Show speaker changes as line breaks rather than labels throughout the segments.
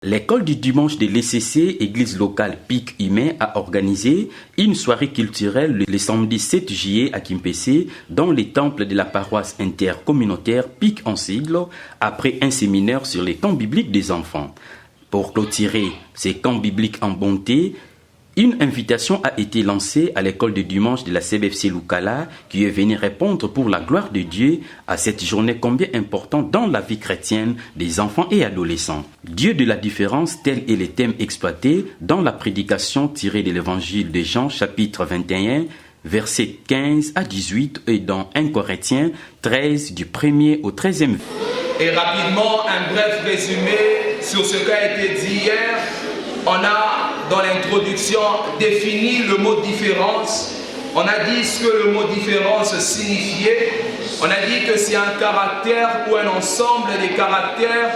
L'école du dimanche de l'ECC, église locale Pic Humain, a organisé une soirée culturelle le samedi 7 juillet à Kimpese dans les temples de la paroisse intercommunautaire Pic en sigle, après un séminaire sur les camps bibliques des enfants. Pour clôturer ces camps bibliques en bonté, une invitation a été lancée à l'école de dimanche de la CBFC Lukala qui est venue répondre pour la gloire de Dieu à cette journée combien importante dans la vie chrétienne des enfants et adolescents. Dieu de la différence, tel est le thème exploité dans la prédication tirée de l'évangile de Jean chapitre 21, versets 15 à 18 et dans 1 Corinthiens 13 du 1er au 13e.
Et rapidement, un bref résumé sur ce qui a été dit hier. On a, dans l'introduction, défini le mot différence. On a dit ce que le mot différence signifiait. On a dit que c'est un caractère ou un ensemble des caractères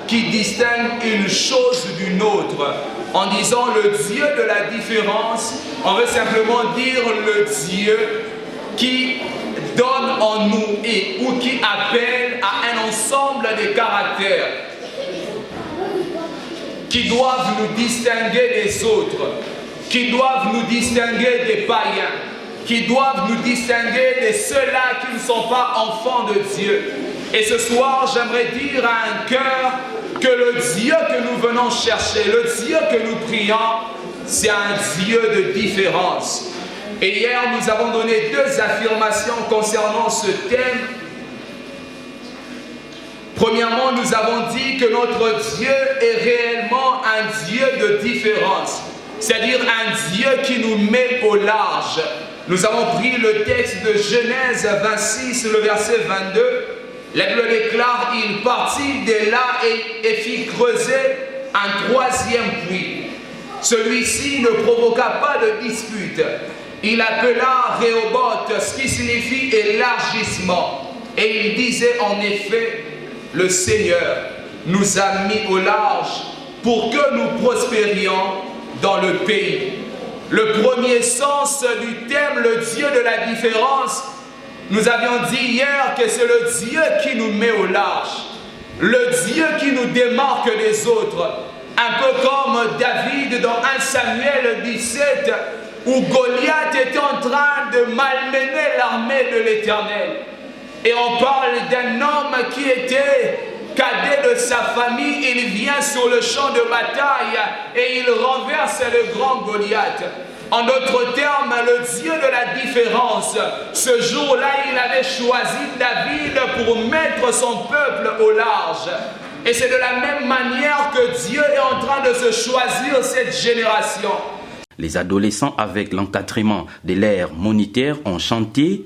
qui distinguent une chose d'une autre. En disant le Dieu de la différence, on veut simplement dire le Dieu qui donne en nous ou qui appelle à un ensemble de caractères qui doivent nous distinguer des autres, qui doivent nous distinguer des païens, qui doivent nous distinguer de ceux-là qui ne sont pas enfants de Dieu. Et ce soir, j'aimerais dire à un cœur que le Dieu que nous venons chercher, le Dieu que nous prions, c'est un Dieu de différence. Et hier, nous avons donné deux affirmations concernant ce thème. Premièrement, nous avons dit que notre Dieu est réellement un Dieu de différence, c'est-à-dire un Dieu qui nous met au large. Nous avons pris le texte de Genèse 26, le verset 22. La Bible déclare, il partit de là et fit creuser un troisième puits. Celui-ci ne provoqua pas de dispute. Il appela Rehoboth, ce qui signifie élargissement. Et il disait en effet, le Seigneur nous a mis au large pour que nous prospérions dans le pays. Le premier sens du thème, le Dieu de la différence, nous avions dit hier que c'est le Dieu qui nous met au large, le Dieu qui nous démarque des autres, un peu comme David dans 1 Samuel 17, où Goliath était en train de malmener l'armée de l'Éternel. Et on parle d'un homme qui était cadet de sa famille, il vient sur le champ de bataille et il renverse le grand Goliath. En d'autres termes, le Dieu de la différence, ce jour-là, il avait choisi David pour mettre son peuple au large. Et c'est de la même manière que Dieu est en train de se choisir cette génération.
Les adolescents, avec l'encadrement de l'air moniteur, ont chanté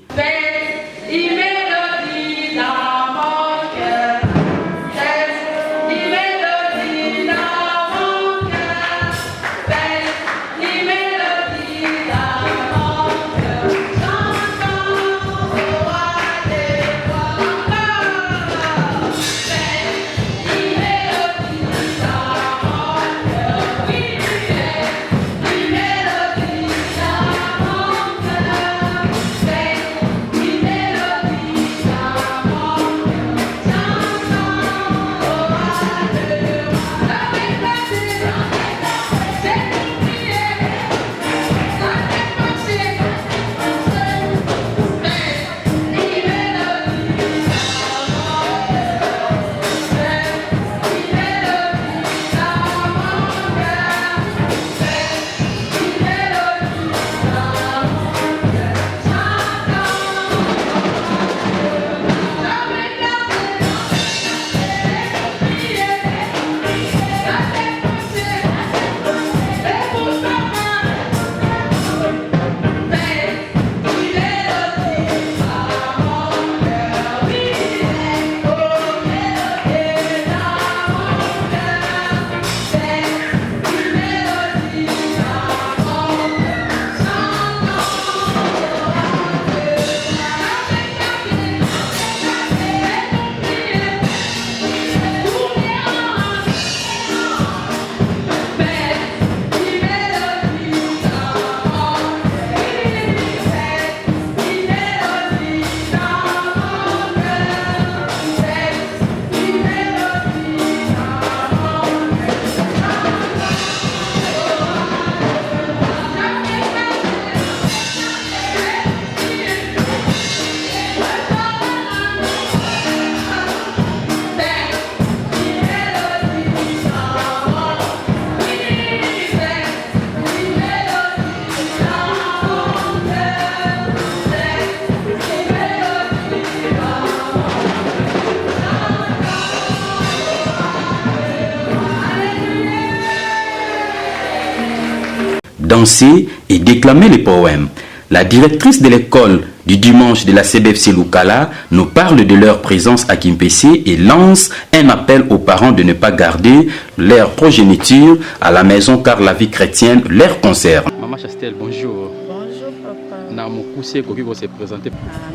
danser et déclamer les poèmes. La directrice de l'école du dimanche de la CBFC Lukala nous parle de leur présence à Kimpese et lance un appel aux parents de ne pas garder leur progéniture à la maison car la vie chrétienne leur concerne. Maman Chastel, bonjour.
Bonjour papa.
Na mokuse koki ko se présenter.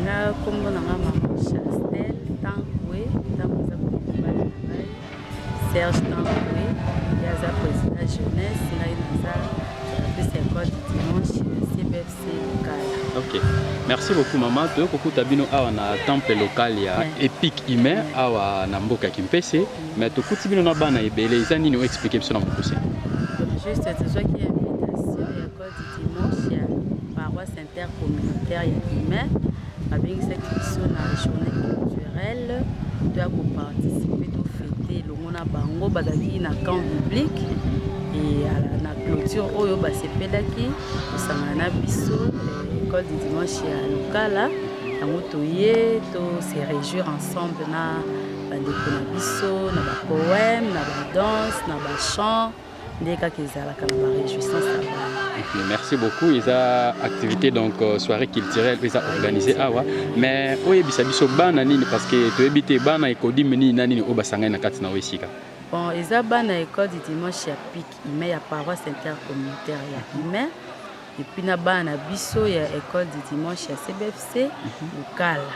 Na kombo na maman Chastel, Tankwe, Serge Tankwe, yaza président jeunesse, na inaza plus école du dimanche CBFC Lukala.
OK. Merci beaucoup maman. To koku tabino awa na temple local ya Epic Humain awa na mboka Kimpese, mais to kuti bino na bana ebele izani no expliquer biso na mokuse.
Juste c'est ça qui est invitation à l'école du dimanche ya paroisse intercommunautaire ya Humain avec cette mission na journée culturelle de participer de fêter le mona bango bazaki na camp biblique et à la clôture oyo basepelaki osangana biso l'école du dimanche ya Lukala yango toye to se réjouir ensemble na bandeko na biso na ba poème na ba danse na ba chant.
Merci beaucoup. Ils ont activité donc soirée culturelle ils ont organisé awa mais oye bisabiso bana nini parce que to ebité bana ekodi meni nani obasanga na kati na wesika.
Bon, ils ont bana école du dimanche ya Pic Humain ya paroisse intercommunautaire ya Humain et puis na bana biso ya école du dimanche ya CBFC Lukala.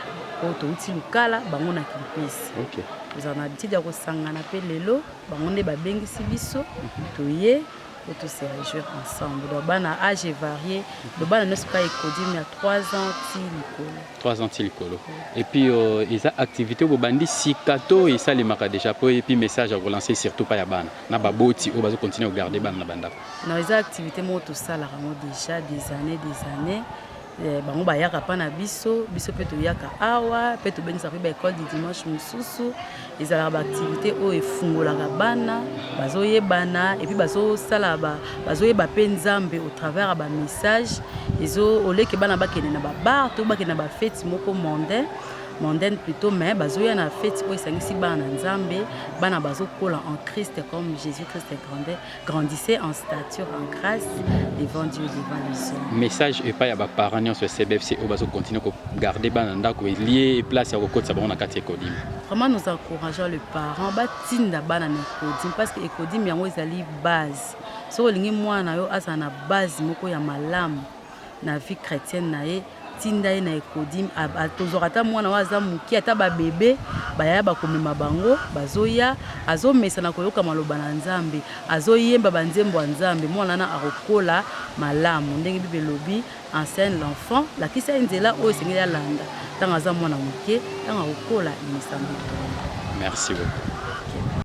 Oto uti Lukala bango na Kimpese.
OK.
Vous en habitude à resangana pe lelo bango nde babengisi biso toye pour tous se réjouir ensemble. Donc bana âge varié, le bana ne pas école mais 3 ans ti likolo.
3 ans ti likolo. Et puis ils a activité au bandi sikato et ça les marque déjà et puis message à relancer surtout pas ya bana. Na baboti o bazo continuer à garder bana na banda.
Non, ils a activité mo tout ça là déjà des années. Bango bayaka pa na biso pe to yaka awa pe to bengisa pe ba école du dimanche mususu ezala ba activité o efungolaka bana bazoyebana et puis bazoyeba pe nzambe au travers ba message ezo oleke bana bakene na ba bar to bakene na ba fête moko mondaine plutôt mais bazoya na fête o esangisi bana nzambe bana bazokola en Christ comme Jésus-Christ grandissait en stature en grâce devant Dieu devant les hommes.
Message et pas ya ba parents sur CBFC o bazo continuer ko garder bana ndako lié place ya kokota sa bana kati ekodim.
Vraiment nous encourageons les parents batinda bana na ekodim parce que ekodim yango ezali base. So lingi mwana yo asa na base moko ya malamu na vie chrétienne na ye tinda na ekodim atozorata mwana waza muki ata ba bébé baya bakomema bango bazoya azomesa na koyoka maloba na nzambe azoyemba banzembo ya nzambe mwana na akokola malamu ndenge bibelobi enseigne l'enfant la kisa nzela oyo sengeli alanda tanga za mwana muke tanga akokola imisambo.
Merci beaucoup.